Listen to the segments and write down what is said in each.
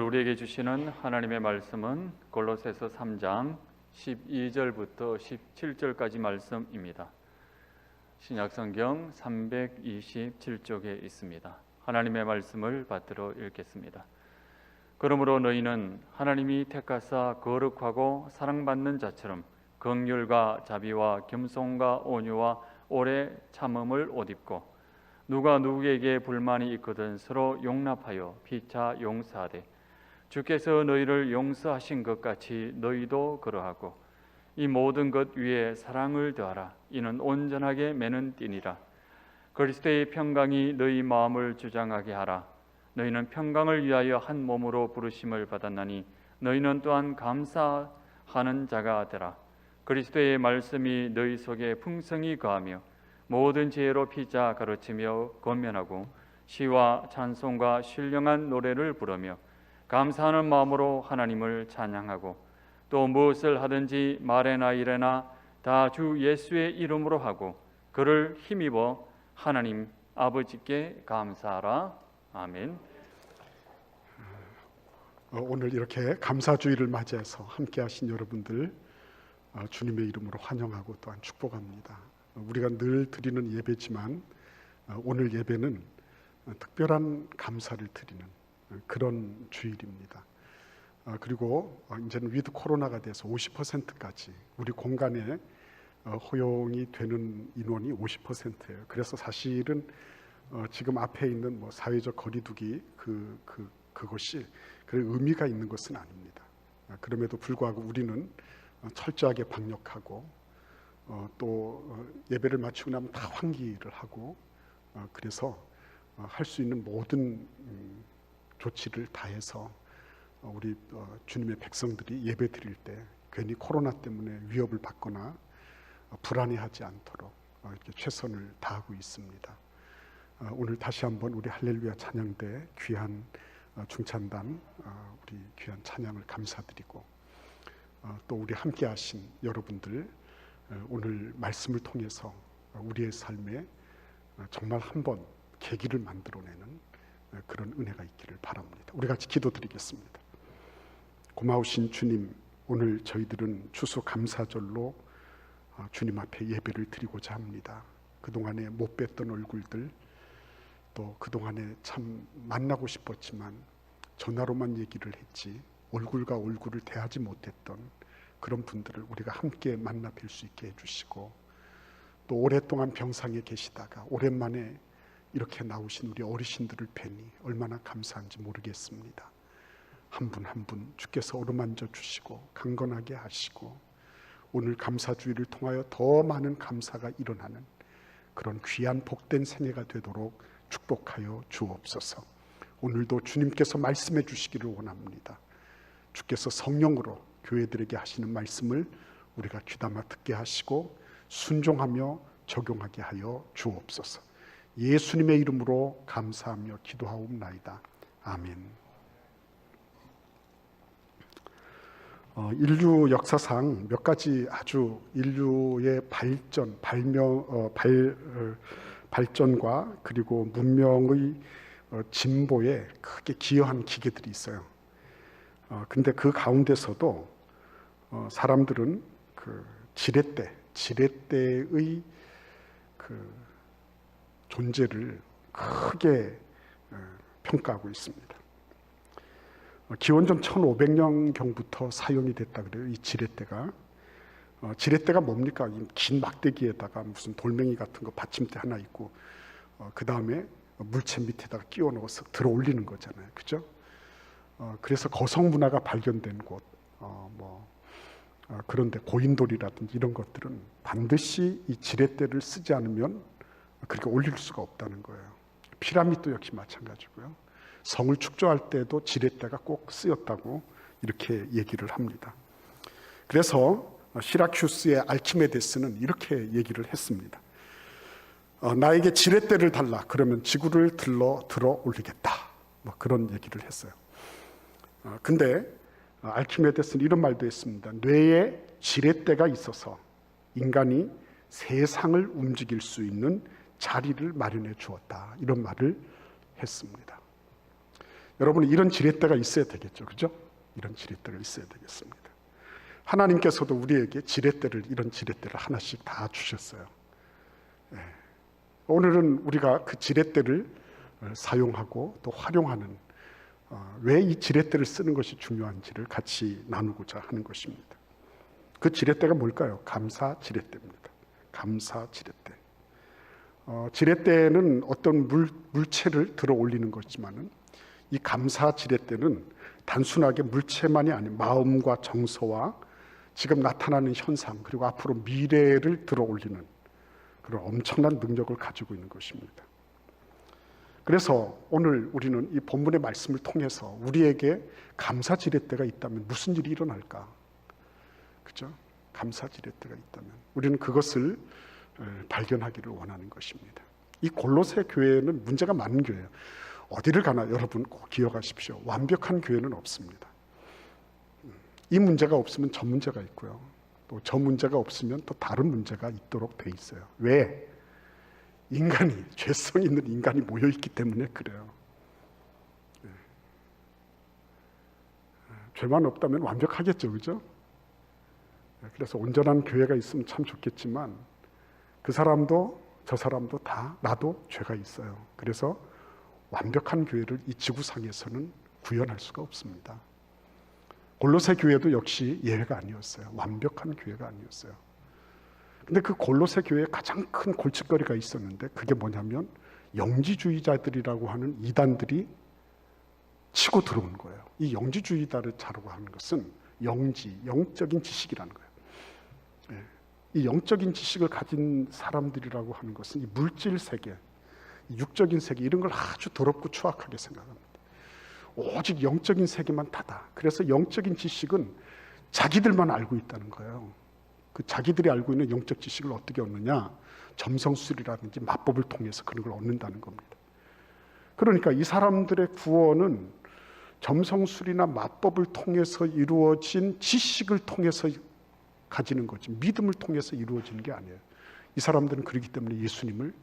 우리에게 주시는 하나님의 말씀은 골로새서 3장 12절부터 17절까지 말씀입니다. 신약성경 327쪽에 있습니다. 하나님의 말씀을 받들어 읽겠습니다. 그러므로 너희는 하나님이 택하사 거룩하고 사랑받는 자처럼 긍휼과 자비와 겸손과 온유와 오래 참음을 옷 입고 누가 누구에게 불만이 있거든 서로 용납하여 피차 용서하되 주께서 너희를 용서하신 것 같이 너희도 그러하고 이 모든 것 위에 사랑을 더하라. 이는 온전하게 매는 띠니라. 그리스도의 평강이 너희 마음을 주장하게 하라. 너희는 평강을 위하여 한 몸으로 부르심을 받았나니 너희는 또한 감사하는 자가 되라. 그리스도의 말씀이 너희 속에 풍성히 거하며 모든 지혜로 피자 가르치며 권면하고 시와 찬송과 신령한 노래를 부르며 감사하는 마음으로 하나님을 찬양하고 또 무엇을 하든지 말에나 일에나 다 주 예수의 이름으로 하고 그를 힘입어 하나님 아버지께 감사하라. 아멘. 오늘 이렇게 감사주일을 맞이해서 함께 하신 여러분들 주님의 이름으로 환영하고 또한 축복합니다. 우리가 늘 드리는 예배지만 오늘 예배는 특별한 감사를 드리는 그런 주일입니다. 그리고 이제는 위드 코로나가 돼서 50%까지 우리 공간에 허용이 되는 인원이 50%예요. 그래서 사실은 지금 앞에 있는 사회적 거리두기 그것이 의미가 있는 것은 아닙니다. 그럼에도 불구하고 우리는 철저하게 방역하고 또 예배를 마치고 나면 다 환기를 하고 그래서 할 수 있는 모든 조치를 다해서 우리 주님의 백성들이 예배 드릴 때 괜히 코로나 때문에 위협을 받거나 불안해하지 않도록 이렇게 최선을 다하고 있습니다. 오늘 다시 한번 우리 할렐루야 찬양대 귀한 중찬단 우리 귀한 찬양을 감사드리고 또 우리 함께 하신 여러분들 오늘 말씀을 통해서 우리의 삶에 정말 한번 계기를 만들어내는 그런 은혜가 있기를 바랍니다. 우리 같이 기도드리겠습니다. 고마우신 주님, 오늘 저희들은 추수감사절로 주님 앞에 예배를 드리고자 합니다. 그동안에 못 뵀던 얼굴들, 또 그동안에 참 만나고 싶었지만 전화로만 얘기를 했지 얼굴과 얼굴을 대하지 못했던 그런 분들을 우리가 함께 만나 뵐 수 있게 해주시고, 또 오랫동안 병상에 계시다가 오랜만에 이렇게 나오신 우리 어르신들을 뵈니 얼마나 감사한지 모르겠습니다. 한 분 한 분 주께서 어루만져 주시고 강건하게 하시고 오늘 감사주의를 통하여 더 많은 감사가 일어나는 그런 귀한 복된 생애가 되도록 축복하여 주옵소서. 오늘도 주님께서 말씀해 주시기를 원합니다. 주께서 성령으로 교회들에게 하시는 말씀을 우리가 귀담아 듣게 하시고 순종하며 적용하게 하여 주옵소서. 예수님의 이름으로 감사하며 기도하옵나이다. 아멘. 인류 역사상 몇 가지 아주 인류의 발전과 그리고 문명의 진보에 크게 기여한 기계들이 있어요. 근데 그 가운데서도 사람들은 그 지렛대의 그 존재를 크게 평가하고 있습니다. 기원전 1500년경부터 사용이 됐다 그래요. 이 지렛대가. 지렛대가 뭡니까? 긴 막대기에다가 무슨 돌멩이 같은 거 받침대 하나 있고 그 다음에 물체 밑에다가 끼워 넣어서 들어 올리는 거잖아요. 그죠? 그래서 거성 문화가 발견된 곳, 그런데 고인돌이라든지 이런 것들은 반드시 이 지렛대를 쓰지 않으면 그렇게 올릴 수가 없다는 거예요. 피라미드도 역시 마찬가지고요. 성을 축조할 때도 지렛대가 꼭 쓰였다고 이렇게 얘기를 합니다. 그래서 시라큐스의 알키메데스는 이렇게 얘기를 했습니다. 나에게 지렛대를 달라. 그러면 지구를 들어 올리겠다. 그런 얘기를 했어요. 근데 알키메데스는 이런 말도 했습니다. 뇌에 지렛대가 있어서 인간이 세상을 움직일 수 있는 자리를 마련해 주었다. 이런 말을 했습니다. 여러분 이런 지렛대가 있어야 되겠죠, 그죠? 이런 지렛대가 있어야 되겠습니다. 하나님께서도 우리에게 이런 지렛대를 하나씩 다 주셨어요. 오늘은 우리가 그 지렛대를 사용하고 또 활용하는 왜 이 지렛대를 쓰는 것이 중요한지를 같이 나누고자 하는 것입니다. 그 지렛대가 뭘까요? 감사 지렛대입니다. 감사 지렛대. 지렛대는 어떤 물체를 들어 올리는 것이지만은 이 감사 지렛대는 단순하게 물체만이 아닌 마음과 정서와 지금 나타나는 현상 그리고 앞으로 미래를 들어 올리는 그런 엄청난 능력을 가지고 있는 것입니다. 그래서 오늘 우리는 이 본문의 말씀을 통해서 우리에게 감사 지렛대가 있다면 무슨 일이 일어날까? 그죠? 감사 지렛대가 있다면 우리는 그것을 발견하기를 원하는 것입니다. 이 골로새 교회는 문제가 많은 교회예요. 어디를 가나 여러분 꼭 기억하십시오. 완벽한 교회는 없습니다. 이 문제가 없으면 저 문제가 있고요. 또 저 문제가 없으면 또 다른 문제가 있도록 돼 있어요. 왜? 인간이, 죄성 있는 인간이 모여있기 때문에 그래요. 죄만 없다면 완벽하겠죠, 그죠? 그래서 온전한 교회가 있으면 참 좋겠지만 그 사람도 저 사람도 다 나도 죄가 있어요. 그래서 완벽한 교회를 이 지구상에서는 구현할 수가 없습니다. 골로새 교회도 역시 예외가 아니었어요. 완벽한 교회가 아니었어요. 근데 그 골로새 교회에 가장 큰 골칫거리가 있었는데 그게 뭐냐면 영지주의자들이라고 하는 이단들이 치고 들어온 거예요. 이 영지주의자라고 하는 것은 영적인 지식이라는 거예요. 이 영적인 지식을 가진 사람들이라고 하는 것은 이 물질 세계, 육적인 세계 이런 걸 아주 더럽고 추악하게 생각합니다. 오직 영적인 세계만 다다. 그래서 영적인 지식은 자기들만 알고 있다는 거예요. 그 자기들이 알고 있는 영적 지식을 어떻게 얻느냐? 점성술이라든지 마법을 통해서 그런 걸 얻는다는 겁니다. 그러니까 이 사람들의 구원은 점성술이나 마법을 통해서 이루어진 지식을 통해서 가지는 거지 믿음을 통해서 이루어지는 게 아니에요. 이 사람들은 그렇기 때문에 예수님을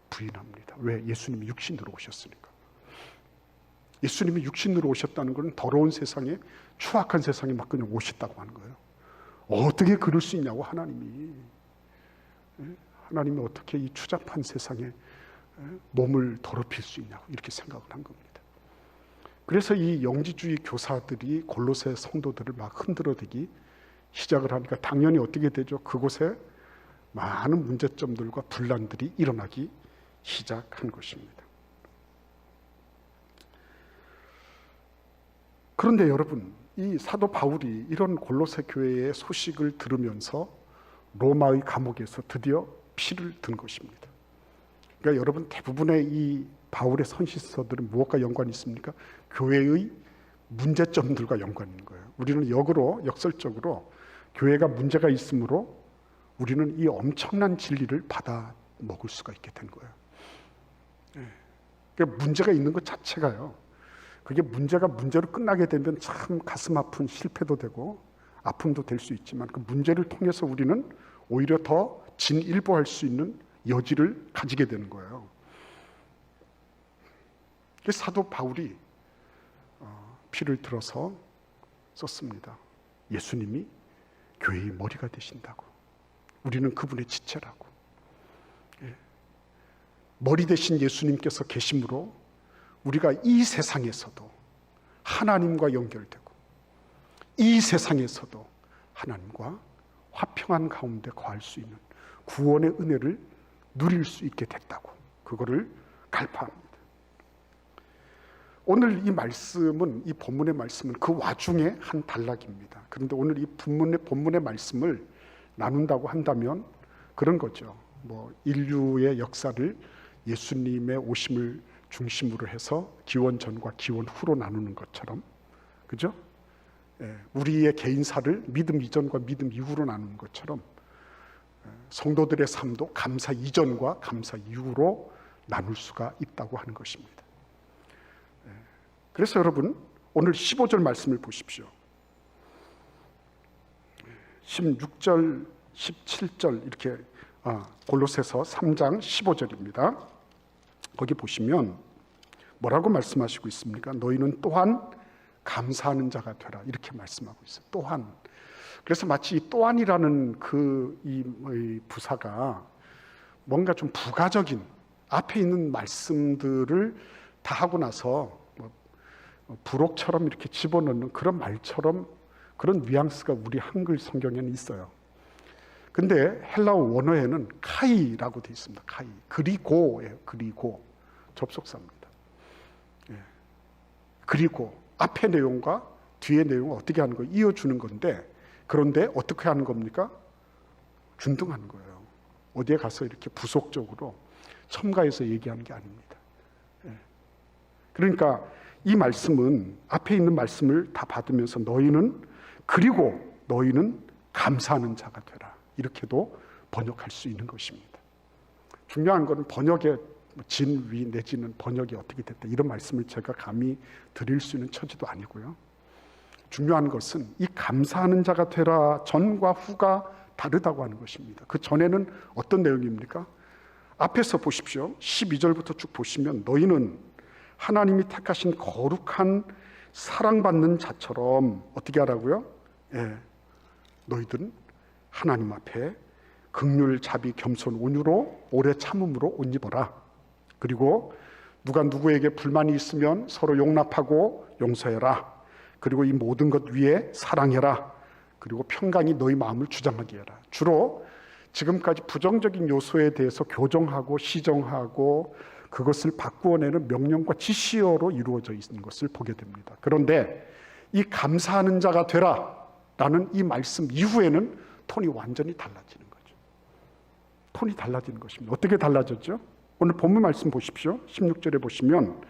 부인합니다. 왜? 예수님이 육신으로 오셨으니까. 예수님이 육신으로 오셨다는 것은 더러운 세상에, 추악한 세상에 막 그냥 오셨다고 하는 거예요. 어떻게 그럴 수 있냐고 하나님이 어떻게 이 추잡한 세상에 몸을 더럽힐 수 있냐고 이렇게 생각을 한 겁니다. 그래서 이 영지주의 교사들이 골로새 성도들을 막 흔들어대기 시작을 하니까 당연히 어떻게 되죠? 그곳에 많은 문제점들과 분란들이 일어나기 시작한 것입니다. 그런데 여러분, 이 사도 바울이 이런 골로새 교회의 소식을 들으면서 로마의 감옥에서 드디어 피를 든 것입니다. 그러니까 여러분 대부분의 이 바울의 선지서들은 무엇과 연관이 있습니까? 교회의 문제점들과 연관이 있는 거예요. 우리는 역설적으로 교회가 문제가 있으므로 우리는 이 엄청난 진리를 받아 먹을 수가 있게 된 거예요. 그러니까 문제가 있는 것 자체가요. 그게 문제가 문제로 끝나게 되면 참 가슴 아픈 실패도 되고 아픔도 될 수 있지만 그 문제를 통해서 우리는 오히려 더 진일보할 수 있는 여지를 가지게 되는 거예요. 그래서 사도 바울이 피를 들어서 썼습니다. 예수님이 교회의 머리가 되신다고. 우리는 그분의 지체라고. 머리 되신 예수님께서 계심으로 우리가 이 세상에서도 하나님과 연결되고 이 세상에서도 하나님과 화평한 가운데 거할 수 있는 구원의 은혜를 누릴 수 있게 됐다고 그거를 갈파합니다. 오늘 이 말씀은 이 본문의 말씀은 그 와중에 한 단락입니다. 그런데 오늘 이 본문의 말씀을 나눈다고 한다면 그런 거죠. 인류의 역사를 예수님의 오심을 중심으로 해서 기원 전과 기원 후로 나누는 것처럼, 그죠? 우리의 개인사를 믿음 이전과 믿음 이후로 나누는 것처럼 성도들의 삶도 감사 이전과 감사 이후로 나눌 수가 있다고 하는 것입니다. 그래서 여러분 오늘 15절 말씀을 보십시오. 16절, 17절 이렇게 골로새서 3장 15절입니다. 거기 보시면 뭐라고 말씀하시고 있습니까? 너희는 또한 감사하는 자가 되라, 이렇게 말씀하고 있어요. 또한. 그래서 마치 이 또한이라는 이 부사가 뭔가 좀 부가적인, 앞에 있는 말씀들을 다 하고 나서 부록처럼 이렇게 집어넣는 그런 말처럼, 그런 뉘앙스가 우리 한글 성경에는 있어요. 근데 헬라어 원어에는 카이라고 되어 있습니다. 카이. 그리고예요. 그리고. 접속사입니다. 예. 그리고 앞의 내용과 뒤의 내용을 어떻게 하는 거예요? 이어주는 건데, 그런데 어떻게 하는 겁니까? 준등하는 거예요. 어디에 가서 이렇게 부속적으로 첨가해서 얘기하는 게 아닙니다. 예. 그러니까 이 말씀은 앞에 있는 말씀을 다 받으면서 그리고 너희는 감사하는 자가 되라, 이렇게도 번역할 수 있는 것입니다. 중요한 것은 번역의 진위 내지는 번역이 어떻게 됐다, 이런 말씀을 제가 감히 드릴 수 있는 처지도 아니고요. 중요한 것은 이 감사하는 자가 되라 전과 후가 다르다고 하는 것입니다. 그 전에는 어떤 내용입니까? 앞에서 보십시오. 12절부터 쭉 보시면 너희는 하나님이 택하신 거룩한 사랑받는 자처럼 어떻게 하라고요? 예, 너희들은 하나님 앞에 긍휼, 자비, 겸손, 온유로 오래 참음으로 옷 입어라. 그리고 누가 누구에게 불만이 있으면 서로 용납하고 용서해라. 그리고 이 모든 것 위에 사랑해라. 그리고 평강이 너희 마음을 주장하게 해라. 주로 지금까지 부정적인 요소에 대해서 교정하고 시정하고 그것을 바꾸어내는 명령과 지시어로 이루어져 있는 것을 보게 됩니다. 그런데 이 감사하는 자가 되라 라는 이 말씀 이후에는 톤이 완전히 달라지는 거죠. 톤이 달라지는 것입니다. 어떻게 달라졌죠? 오늘 본문 말씀 보십시오. 16절에 보시면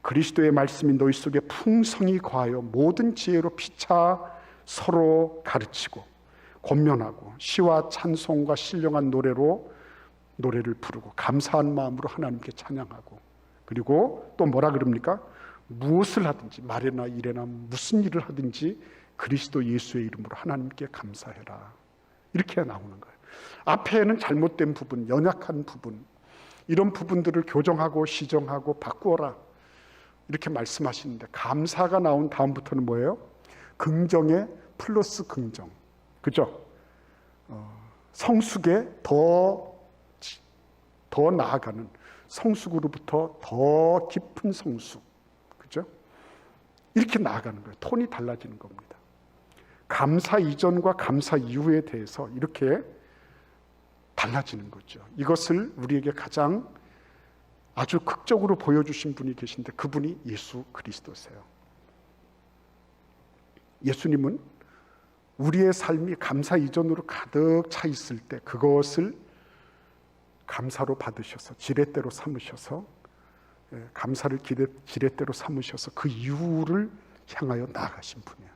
그리스도의 말씀이 너희 속에 풍성히 거하여 모든 지혜로 피차 서로 가르치고 권면하고 시와 찬송과 신령한 노래를 부르고 감사한 마음으로 하나님께 찬양하고, 그리고 또 뭐라 그럽니까? 무엇을 하든지 말이나 일이나 무슨 일을 하든지 그리스도 예수의 이름으로 하나님께 감사해라, 이렇게 나오는 거예요. 앞에는 잘못된 부분, 연약한 부분, 이런 부분들을 교정하고 시정하고 바꾸어라, 이렇게 말씀하시는데, 감사가 나온 다음부터는 뭐예요? 긍정에 플러스 긍정, 그죠? 성숙에 더 나아가는, 성숙으로부터 더 깊은 성숙, 그죠? 이렇게 나아가는 거예요. 톤이 달라지는 겁니다. 감사 이전과 감사 이후에 대해서 이렇게 달라지는 거죠. 이것을 우리에게 가장 아주 극적으로 보여주신 분이 계신데 그분이 예수 그리스도세요. 예수님은 우리의 삶이 감사 이전으로 가득 차 있을 때 그것을 감사로 받으셔서 지렛대로 삼으셔서, 감사를 지렛대로 삼으셔서 그 이유를 향하여 나아가신 분이에요.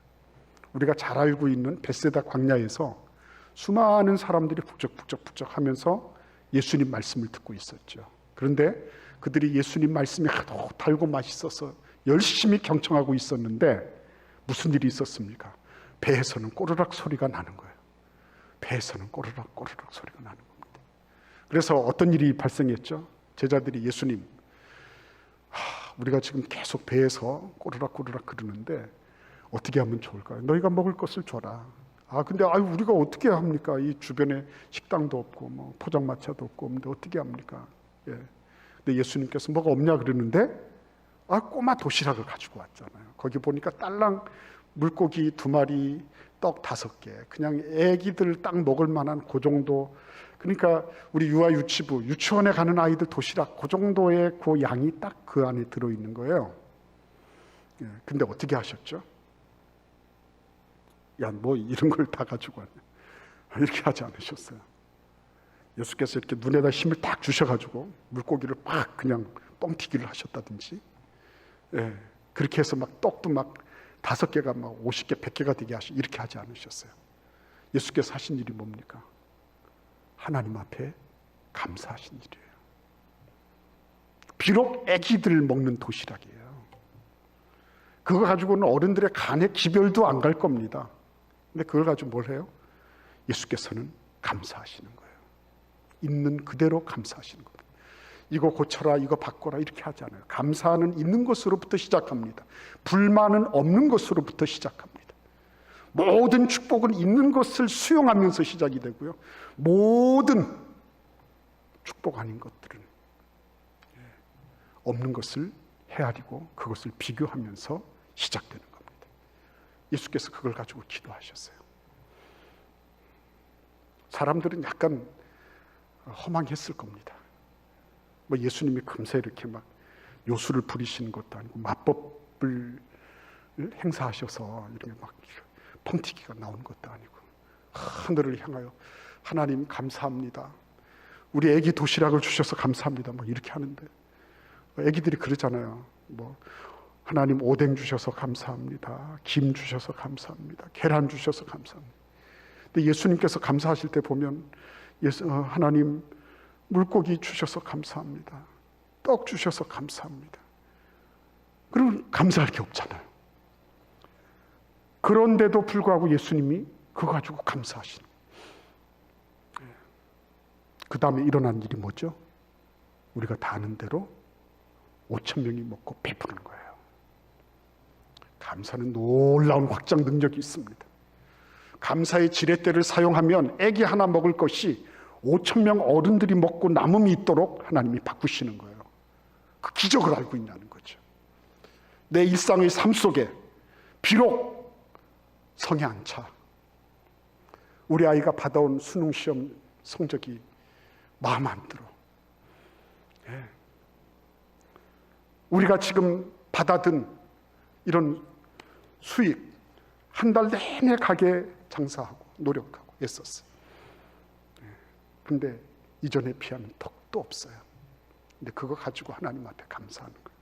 우리가 잘 알고 있는 벳세다 광야에서 수많은 사람들이 북적북적 하면서 예수님 말씀을 듣고 있었죠. 그런데 그들이 예수님 말씀이 하도 달고 맛있어서 열심히 경청하고 있었는데 무슨 일이 있었습니까? 배에서는 꼬르락 소리가 나는 거예요. 배에서는 꼬르락 소리가 나는 겁니다. 그래서 어떤 일이 발생했죠? 제자들이 예수님, 우리가 지금 계속 배에서 꼬르락 그러는데 어떻게 하면 좋을까요? 너희가 먹을 것을 줘라. 근데 우리가 어떻게 합니까? 이 주변에 식당도 없고 뭐 포장마차도 없고 근데 어떻게 합니까? 예. 근데 예수님께서 뭐가 없냐 그러는데 꼬마 도시락을 가지고 왔잖아요. 거기 보니까 딸랑 물고기 2마리, 떡 5개, 그냥 애기들 딱 먹을 만한 그 정도. 그러니까 우리 유아유치부, 유치원에 가는 아이들 도시락 그 정도의 그 양이 딱 그 안에 들어있는 거예요. 예. 근데 어떻게 하셨죠? 뭐 이런 걸 다 가지고 왔네, 이렇게 하지 않으셨어요. 예수께서 이렇게 눈에다 힘을 딱 주셔가지고 물고기를 막 그냥 뻥튀기를 하셨다든지, 예, 그렇게 해서 막 떡도 막 5개가 막 50개, 100개가 되게 이렇게 하지 않으셨어요. 예수께서 하신 일이 뭡니까? 하나님 앞에 감사하신 일이에요. 비록 애기들 먹는 도시락이에요. 그거 가지고는 어른들의 간에 기별도 안 갈 겁니다. 근데 그걸 가지고 뭘 해요? 예수께서는 감사하시는 거예요. 있는 그대로 감사하시는 겁니다. 이거 고쳐라, 이거 바꿔라 이렇게 하지 않아요. 감사는 있는 것으로부터 시작합니다. 불만은 없는 것으로부터 시작합니다. 모든 축복은 있는 것을 수용하면서 시작이 되고요, 모든 축복 아닌 것들은 없는 것을 헤아리고 그것을 비교하면서 시작되는 겁니다. 예수께서 그걸 가지고 기도하셨어요. 사람들은 약간 허망했을 겁니다. 뭐 예수님이 금세 이렇게 막 요술을 부리시는 것도 아니고 마법을 행사하셔서 이렇게 막 펑튀기가 나오는 것도 아니고 하늘을 향하여 하나님 감사합니다. 우리 애기 도시락을 주셔서 감사합니다. 뭐 이렇게 하는데 애기들이 그러잖아요. 뭐 하나님 오뎅 주셔서 감사합니다. 김 주셔서 감사합니다. 계란 주셔서 감사합니다. 근데 예수님께서 감사하실 때 보면 하나님 물고기 주셔서 감사합니다. 떡 주셔서 감사합니다. 그러면 감사할 게 없잖아요. 그런데도 불구하고 예수님이 그거 가지고 감사하시는. 그 다음에 일어난 일이 뭐죠? 우리가 다 아는 대로 5,000명이 먹고 배부른 거예요. 감사는 놀라운 확장 능력이 있습니다. 감사의 지렛대를 사용하면 애기 하나 먹을 것이 5,000명 어른들이 먹고 남음이 있도록 하나님이 바꾸시는 거예요. 그 기적을 알고 있냐는 거죠. 내 일상의 삶 속에 비록 성에 안 차, 우리 아이가 받아온 수능 시험 성적이 마음 안 들어, 우리가 지금 받아든 이런 수익 한 달 내내 가게 장사하고 노력하고 애썼어요. 근데 이전에 비하면 턱도 없어요. 근데 그거 가지고 하나님 앞에 감사하는 거예요.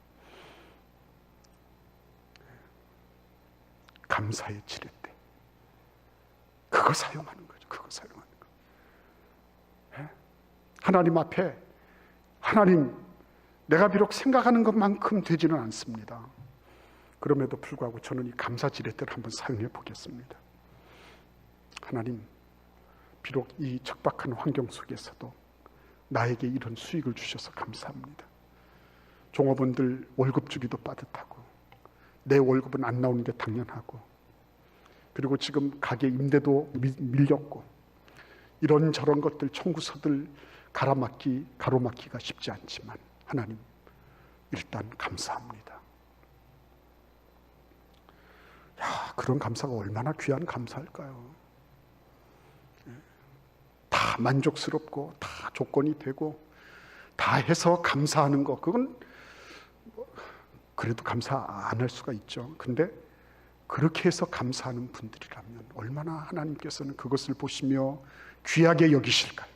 감사의 지렛대. 그거 사용하는 거죠. 그거 사용하는 거. 하나님 앞에, 하나님, 내가 비록 생각하는 것만큼 되지는 않습니다. 그럼에도 불구하고 저는 이 감사 지렛대를 한번 사용해 보겠습니다. 하나님, 비록 이 척박한 환경 속에서도 나에게 이런 수익을 주셔서 감사합니다. 종업원들 월급 주기도 빠듯하고 내 월급은 안 나오는 게 당연하고, 그리고 지금 가게 임대도 밀렸고, 이런저런 것들 청구서들 가로막기가 쉽지 않지만 하나님 일단 감사합니다. 야, 그런 감사가 얼마나 귀한 감사일까요? 다 만족스럽고 다 조건이 되고 다 해서 감사하는 거, 그건 그래도 감사 안 할 수가 있죠. 근데 그렇게 해서 감사하는 분들이라면 얼마나 하나님께서는 그것을 보시며 귀하게 여기실까요?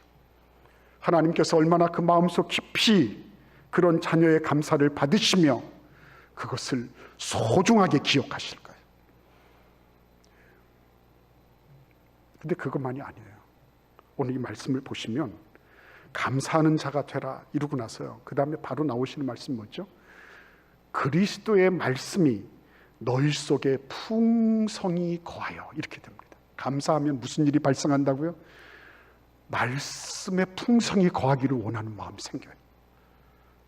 하나님께서 얼마나 그 마음속 깊이 그런 자녀의 감사를 받으시며 그것을 소중하게 기억하실까요? 근데 그것만이 아니에요. 오늘 이 말씀을 보시면 감사하는 자가 되라 이러고 나서요, 그 다음에 바로 나오시는 말씀이 뭐죠? 그리스도의 말씀이 너희 속에 풍성히 거하여, 이렇게 됩니다. 감사하면 무슨 일이 발생한다고요? 말씀의 풍성이 거하기를 원하는 마음이 생겨요.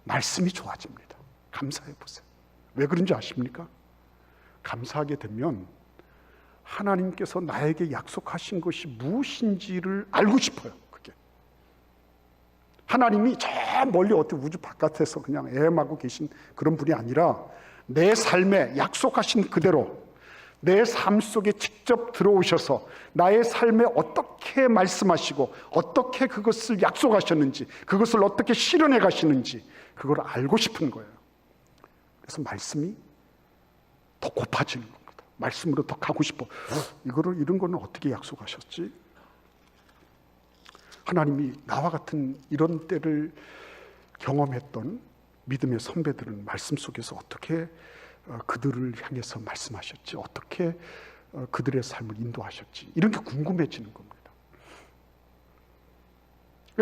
말씀이 좋아집니다. 감사해 보세요. 왜 그런지 아십니까? 감사하게 되면 하나님께서 나에게 약속하신 것이 무엇인지를 알고 싶어요. 그게 하나님이 저 멀리 어디 우주 바깥에서 그냥 애매하고 계신 그런 분이 아니라 내 삶에 약속하신 그대로 내 삶 속에 직접 들어오셔서 나의 삶에 어떻게 말씀하시고 어떻게 그것을 약속하셨는지, 그것을 어떻게 실현해 가시는지 그걸 알고 싶은 거예요. 그래서 말씀이 더 고파지는 겁니다. 말씀으로 더 가고 싶어. 이런 거는 어떻게 약속하셨지? 하나님이 나와 같은 이런 때를 경험했던 믿음의 선배들은 말씀 속에서 어떻게 그들을 향해서 말씀하셨지, 어떻게 그들의 삶을 인도하셨지, 이런 게 궁금해지는 겁니다.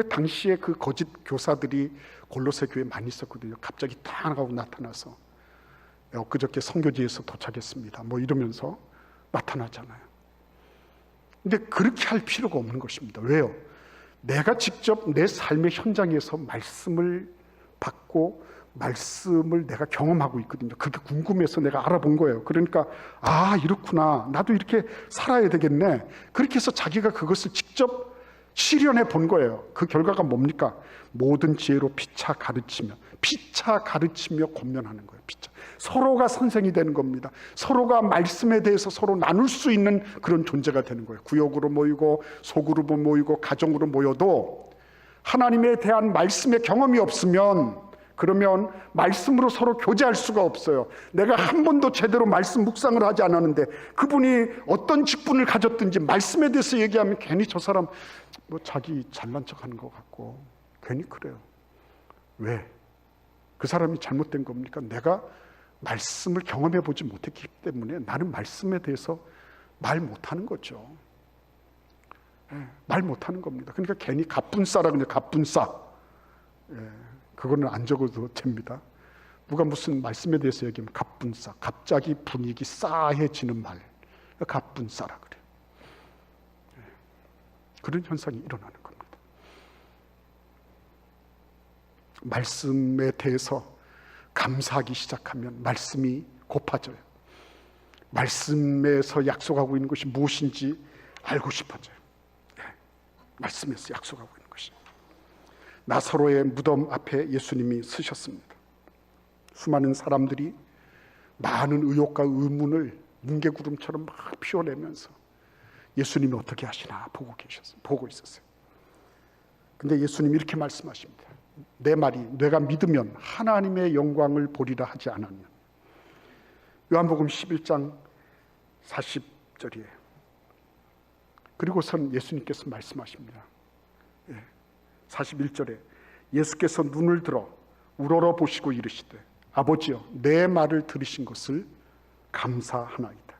당시에 그 거짓 교사들이 골로새 교회에 많이 있었거든요. 갑자기 딱 하고 나타나서 엊그저께 선교지에서 도착했습니다 뭐 이러면서 나타나잖아요. 근데 그렇게 할 필요가 없는 것입니다. 왜요? 내가 직접 내 삶의 현장에서 말씀을 받고 말씀을 내가 경험하고 있거든요. 그게 궁금해서 내가 알아본 거예요. 그러니까 이렇구나, 나도 이렇게 살아야 되겠네. 그렇게 해서 자기가 그것을 직접 실현해 본 거예요. 그 결과가 뭡니까? 모든 지혜로 피차 가르치며 권면하는 거예요. 서로가 선생이 되는 겁니다. 서로가 말씀에 대해서 서로 나눌 수 있는 그런 존재가 되는 거예요. 구역으로 모이고 소그룹으로 모이고 가정으로 모여도 하나님에 대한 말씀의 경험이 없으면, 그러면 말씀으로 서로 교제할 수가 없어요. 내가 한 번도 제대로 말씀 묵상을 하지 않았는데 그분이 어떤 직분을 가졌든지 말씀에 대해서 얘기하면 괜히 저 사람 자기 잘난 척하는 것 같고 괜히 그래요. 왜? 그 사람이 잘못된 겁니까? 내가 말씀을 경험해 보지 못했기 때문에 나는 말씀에 대해서 말 못하는 거죠. 말 못하는 겁니다. 그러니까 괜히 갑분싸라 그냥 갑분싸. 그거는 안 적어도 됩니다. 누가 무슨 말씀에 대해서 얘기하면 갑분싸, 갑자기 분위기 싸해지는 말, 갑분싸라 그래요. 그런 현상이 일어나는 겁니다. 말씀에 대해서 감사하기 시작하면 말씀이 고파져요. 말씀에서 약속하고 있는 것이 무엇인지 알고 싶어져요. 말씀에서 약속하고 있는 것이. 나사로의 무덤 앞에 예수님이 서셨습니다. 수많은 사람들이 많은 의혹과 의문을 뭉게구름처럼 막 피워내면서 예수님이 어떻게 하시나 보고 있었어요. 근데 예수님이 이렇게 말씀하십니다. 내 말이 내가 믿으면 하나님의 영광을 보리라 하지 않았냐. 요한복음 11장 40절이에요. 그리고선 예수님께서 말씀하십니다. 41절에 예수께서 눈을 들어 우러러 보시고 이르시되 아버지여 내 말을 들으신 것을 감사하나이다.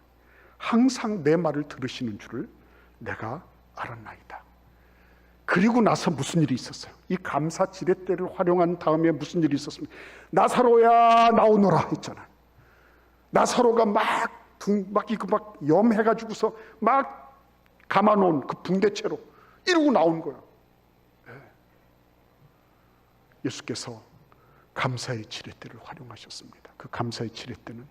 항상 내 말을 들으시는 줄을 내가 알았나이다. 그리고 나서 무슨 일이 있었어요? 이 감사 지렛대를 활용한 다음에 무슨 일이 있었습니까? 나사로야 나오너라 했잖아요. 나사로가 막 염해가지고서 막 감아놓은 그 붕대채로 이러고 나온 거예요. 예수께서 감사의 지렛대를 활용하셨습니다. 그 감사의 지렛대는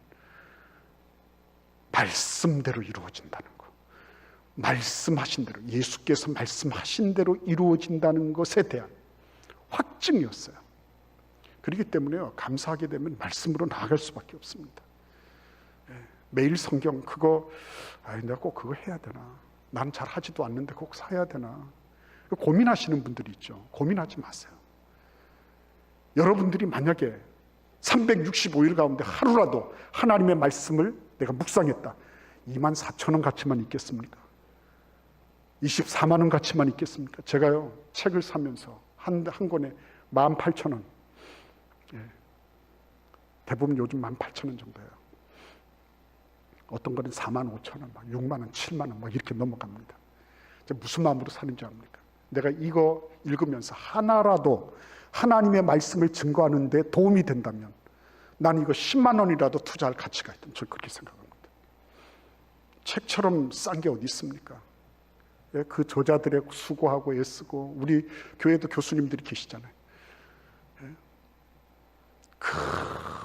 말씀대로 이루어진다는 거, 말씀하신 대로, 예수께서 말씀하신 대로 이루어진다는 것에 대한 확증이었어요. 그렇기 때문에요, 감사하게 되면 말씀으로 나아갈 수밖에 없습니다. 매일 성경 그거 내가 꼭 그거 해야 되나, 난 잘 하지도 않는데 꼭 사야 되나, 고민하시는 분들이 있죠. 고민하지 마세요. 여러분들이 만약에 365일 가운데 하루라도 하나님의 말씀을 내가 묵상했다, 24,000원 가치만 있겠습니까? 24만 원 가치만 있겠습니까? 제가요 책을 사면서 한 권에 18,000원, 대부분 요즘 18,000원 정도예요. 어떤 거는 45,000원, 막 6만 원, 7만 원 막 이렇게 넘어갑니다. 무슨 마음으로 사는지 압니까? 내가 이거 읽으면서 하나라도 하나님의 말씀을 증거하는 데 도움이 된다면 난 이거 10만 원이라도 투자할 가치가 있다. 저는 그렇게 생각합니다. 책처럼 싼 게 어디 있습니까? 그 저자들의 수고하고 애쓰고, 우리 교회도 교수님들이 계시잖아요. 그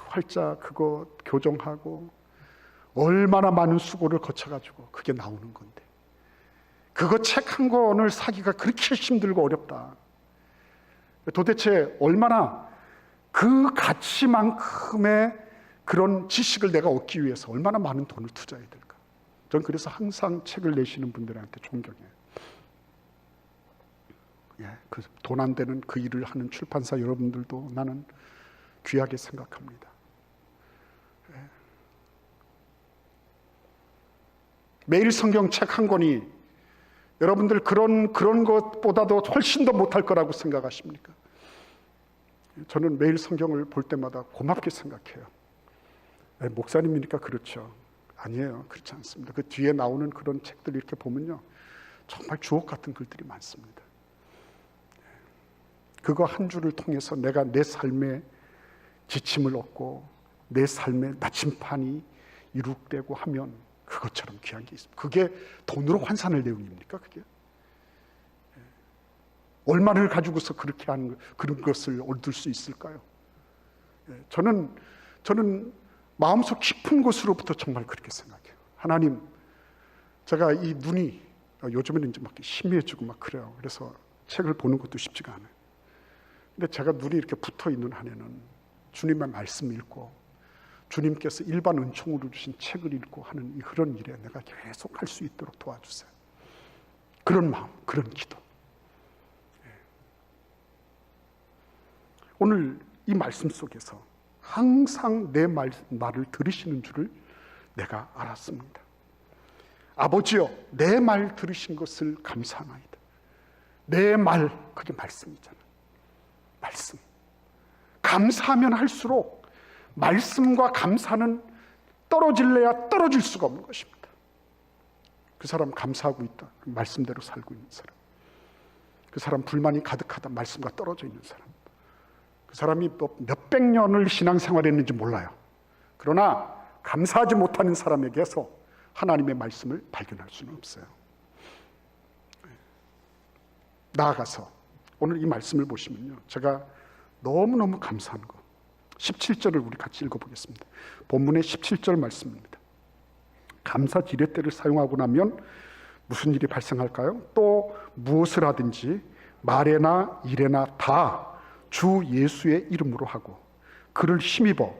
활자 그거 교정하고 얼마나 많은 수고를 거쳐가지고 그게 나오는 건데, 그거 책 한 권을 사기가 그렇게 힘들고 어렵다. 도대체 얼마나 그 가치만큼의 그런 지식을 내가 얻기 위해서 얼마나 많은 돈을 투자해야 될까? 전 그래서 항상 책을 내시는 분들한테 존경해요. 그 돈 안 되는 그 일을 하는 출판사 여러분들도 나는 귀하게 생각합니다. 매일 성경책 한 권이 여러분들 그런 것보다도 훨씬 더 못할 거라고 생각하십니까? 저는 매일 성경을 볼 때마다 고맙게 생각해요. 목사님이니까 그렇죠. 아니에요. 그렇지 않습니다. 그 뒤에 나오는 그런 책들 이렇게 보면요, 정말 주옥 같은 글들이 많습니다. 그거 한 줄을 통해서 내가 내 삶의 지침을 얻고 내 삶의 나침판이 이룩되고 하면 그것처럼 귀한 게 있습니다. 그게 돈으로 환산할 내용입니까? 그게 얼마를 가지고서 그렇게 하는 그런 것을 얻을 수 있을까요? 저는 마음속 깊은 곳으로부터 정말 그렇게 생각해요. 하나님, 제가 이 눈이 요즘에는 이제 막 희미해지고 막 그래요. 그래서 책을 보는 것도 쉽지가 않아요. 근데 제가 눈이 이렇게 붙어 있는 한에는 주님의 말씀 읽고 주님께서 일반 은총으로 주신 책을 읽고 하는 그런 일에 내가 계속 할 수 있도록 도와주세요. 그런 마음, 그런 기도. 오늘 이 말씀 속에서 항상 내 말을 들으시는 줄을 내가 알았습니다. 아버지여, 내 말 들으신 것을 감사하나이다. 내 말, 그게 말씀이잖아. 말씀. 감사하면 할수록 말씀과 감사는 떨어질래야 떨어질 수가 없는 것입니다. 그 사람 감사하고 있다. 말씀대로 살고 있는 사람. 그 사람 불만이 가득하다. 말씀과 떨어져 있는 사람. 그 사람이 몇백 년을 신앙생활했는지 몰라요. 그러나 감사하지 못하는 사람에게서 하나님의 말씀을 발견할 수는 없어요. 나아가서 오늘 이 말씀을 보시면요, 제가 너무너무 감사한 거 17절을 우리 같이 읽어보겠습니다. 본문의 17절 말씀입니다. 감사 지렛대를 사용하고 나면 무슨 일이 발생할까요? 또 무엇을 하든지 말에나 일에나 다 주 예수의 이름으로 하고 그를 힘입어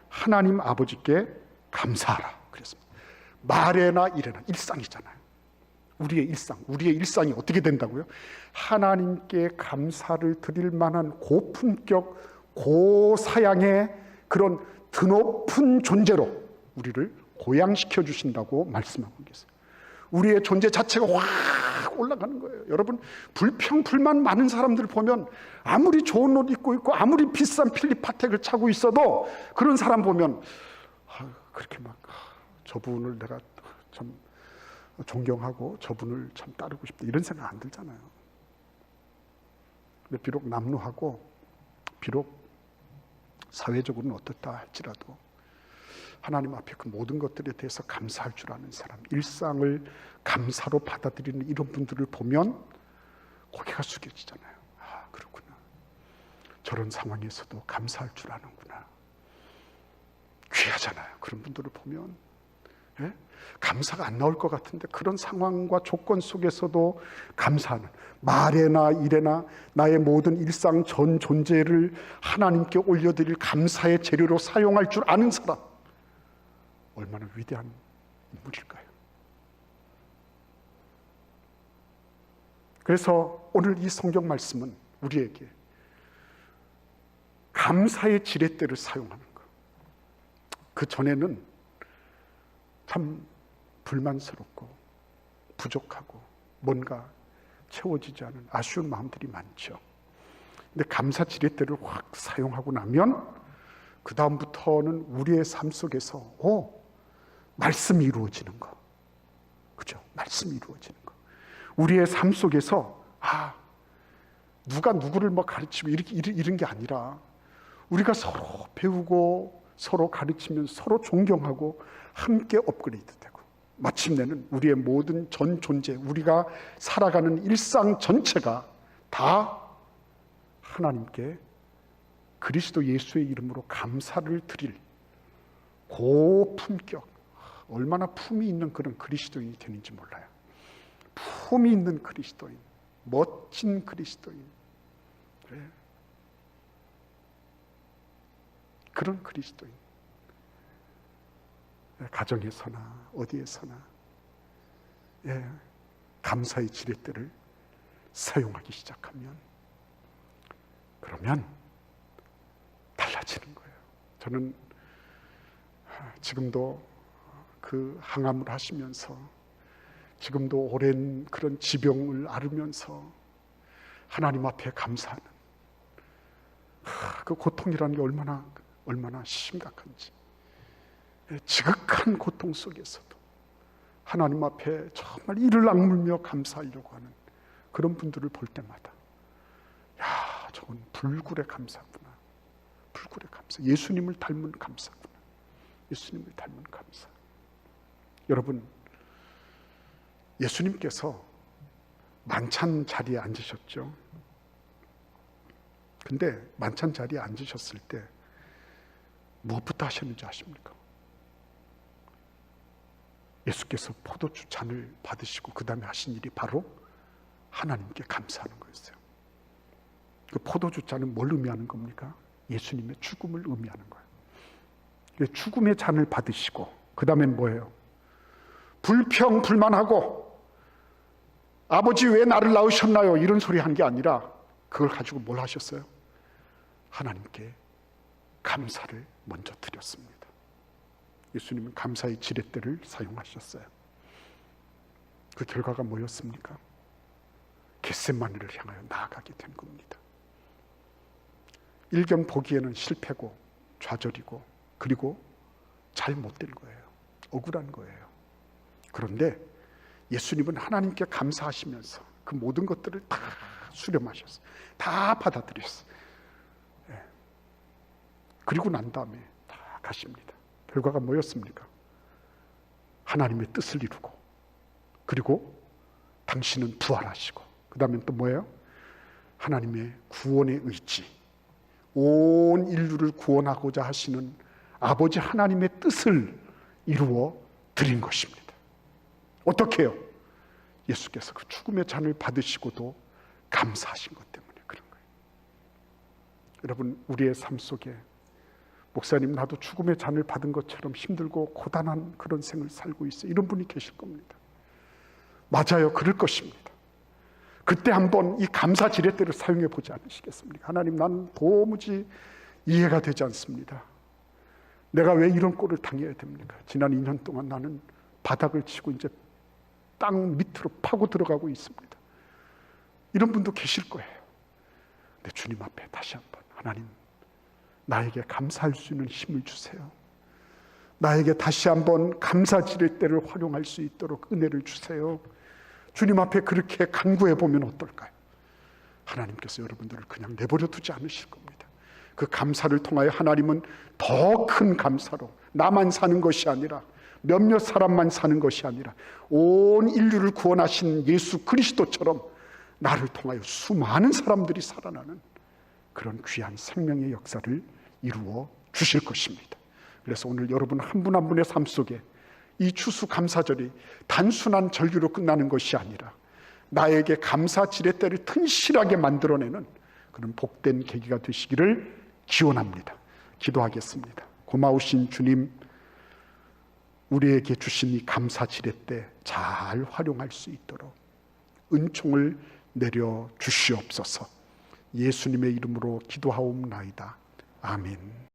하나님 아버지께 감사하라 그랬습니다. 말에나 일에나, 일상이잖아요. 우리의 일상이 어떻게 된다고요? 하나님께 감사를 드릴 만한 고품격, 고사양의 그런 드높은 존재로 우리를 고양시켜 주신다고 말씀하고 계세요. 우리의 존재 자체가 확 올라가는 거예요. 여러분, 불평, 불만 많은 사람들 보면 아무리 좋은 옷 입고 있고 아무리 비싼 필립 파텍을 차고 있어도 그런 사람 보면 그렇게 막 저분을 내가 참 존경하고 저분을 참 따르고 싶다 이런 생각 안 들잖아요. 근데 비록 남루하고 비록 사회적으로는 어떻다 할지라도 하나님 앞에 그 모든 것들에 대해서 감사할 줄 아는 사람, 일상을 감사로 받아들이는 이런 분들을 보면 고개가 숙여지잖아요. 아, 그렇구나. 저런 상황에서도 감사할 줄 아는구나. 귀하잖아요. 그런 분들을 보면. 예? 감사가 안 나올 것 같은데 그런 상황과 조건 속에서도 감사하는, 말에나 일에나 나의 모든 일상 전 존재를 하나님께 올려드릴 감사의 재료로 사용할 줄 아는 사람, 얼마나 위대한 인물일까요? 그래서 오늘 이 성경 말씀은 우리에게 감사의 지렛대를 사용하는 것, 그 전에는 참 불만스럽고 부족하고 뭔가 채워지지 않은 아쉬운 마음들이 많죠. 근데 감사 지렛대를 확 사용하고 나면 그 다음부터는 우리의 삶 속에서 말씀이 이루어지는 거, 그죠? 말씀이 이루어지는 거. 우리의 삶 속에서 누가 누구를 뭐 가르치고 이런 게 아니라 우리가 서로 배우고 서로 가르치면 서로 존경하고 함께 업그레이드 되고 마침내는 우리의 모든 전 존재, 우리가 살아가는 일상 전체가 다 하나님께 그리스도 예수의 이름으로 감사를 드릴 고품격, 얼마나 품이 있는 그런 그리스도인이 되는지 몰라요. 품이 있는 그리스도인, 멋진 그리스도인, 그래. 그런 그리스도인, 가정에서나 어디에서나 감사의 지렛대를 사용하기 시작하면, 그러면 달라지는 거예요. 저는 지금도 그 항암을 하시면서, 지금도 오랜 그런 지병을 앓으면서 하나님 앞에 감사하는 그 고통이라는 게 얼마나 심각한지, 지극한 고통 속에서도 하나님 앞에 정말 이를 악물며 감사하려고 하는 그런 분들을 볼 때마다, 야, 저건 불굴의 감사구나. 불굴의 감사. 예수님을 닮은 감사구나. 예수님을 닮은 감사. 여러분, 예수님께서 만찬 자리에 앉으셨죠. 근데 만찬 자리에 앉으셨을 때 무엇부터 하셨는지 아십니까? 예수께서 포도주 잔을 받으시고 그 다음에 하신 일이 바로 하나님께 감사하는 거였어요. 그 포도주 잔은 뭘 의미하는 겁니까? 예수님의 죽음을 의미하는 거예요. 죽음의 잔을 받으시고 그 다음엔 뭐예요? 불평불만하고 아버지 왜 나를 낳으셨나요? 이런 소리 한 게 아니라 그걸 가지고 뭘 하셨어요? 하나님께 감사를 먼저 드렸습니다. 예수님은 감사의 지렛대를 사용하셨어요. 그 결과가 뭐였습니까? 겟세마네를 향하여 나아가게 된 겁니다. 일견 보기에는 실패고 좌절이고 그리고 잘 못된 거예요. 억울한 거예요. 그런데 예수님은 하나님께 감사하시면서 그 모든 것들을 다 수렴하셨어요. 다 받아들였어요. 그리고 난 다음에 다 가십니다. 결과가 뭐였습니까? 하나님의 뜻을 이루고 그리고 당신은 부활하시고 그 다음엔 또 뭐예요? 하나님의 구원의 의지, 온 인류를 구원하고자 하시는 아버지 하나님의 뜻을 이루어 드린 것입니다. 어떻게 해요? 예수께서 그 죽음의 잔을 받으시고도 감사하신 것 때문에 그런 거예요. 여러분, 우리의 삶 속에 목사님 나도 죽음의 잔을 받은 것처럼 힘들고 고단한 그런 생을 살고 있어요. 이런 분이 계실 겁니다. 맞아요. 그럴 것입니다. 그때 한번 이 감사 지렛대를 사용해 보지 않으시겠습니까? 하나님, 난 도무지 이해가 되지 않습니다. 내가 왜 이런 꼴을 당해야 됩니까? 지난 2년 동안 나는 바닥을 치고 이제 땅 밑으로 파고 들어가고 있습니다. 이런 분도 계실 거예요. 근데 주님 앞에 다시 한번 하나님, 나에게 감사할 수 있는 힘을 주세요. 나에게 다시 한번 감사 지렛대를 활용할 수 있도록 은혜를 주세요. 주님 앞에 그렇게 간구해 보면 어떨까요? 하나님께서 여러분들을 그냥 내버려 두지 않으실 겁니다. 그 감사를 통하여 하나님은 더 큰 감사로 나만 사는 것이 아니라 몇몇 사람만 사는 것이 아니라 온 인류를 구원하신 예수 그리스도처럼 나를 통하여 수많은 사람들이 살아나는 그런 귀한 생명의 역사를 이루어 주실 것입니다. 그래서 오늘 여러분 한 분 한 분의 삶 속에 이 추수감사절이 단순한 절기로 끝나는 것이 아니라 나에게 감사 지렛대를 튼실하게 만들어내는 그런 복된 계기가 되시기를 기원합니다. 기도하겠습니다. 고마우신 주님, 우리에게 주신 이 감사 지렛대 잘 활용할 수 있도록 은총을 내려 주시옵소서. 예수님의 이름으로 기도하옵나이다. 아멘.